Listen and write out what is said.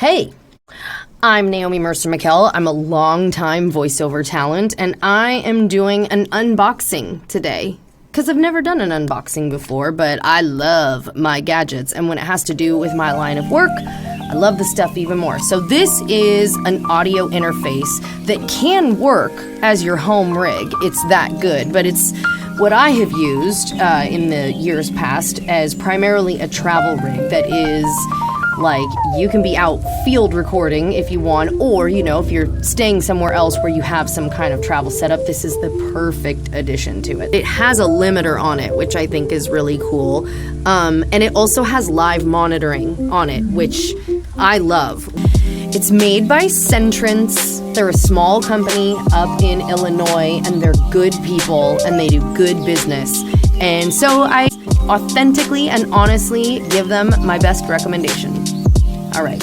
Hey, I'm Naomi Mercer McKell. I'm a longtime voiceover talent, and I am doing an unboxing today. Because I've never done an unboxing before, but I love my gadgets, and when it has to do with my line of work, I love the stuff even more. So this is an audio interface that can work as your home rig. It's that good, but it's what I have used in the years past as primarily a travel rig that is like, you can be out field recording if you want, or, if you're staying somewhere else where you have some kind of travel setup, this is the perfect addition to it. It has a limiter on it, which I think is really cool. And it also has live monitoring on it, which I love. It's made by Centrance. They're a small company up in Illinois, and they're good people, and they do good business. And so I authentically and honestly give them my best recommendation. All right.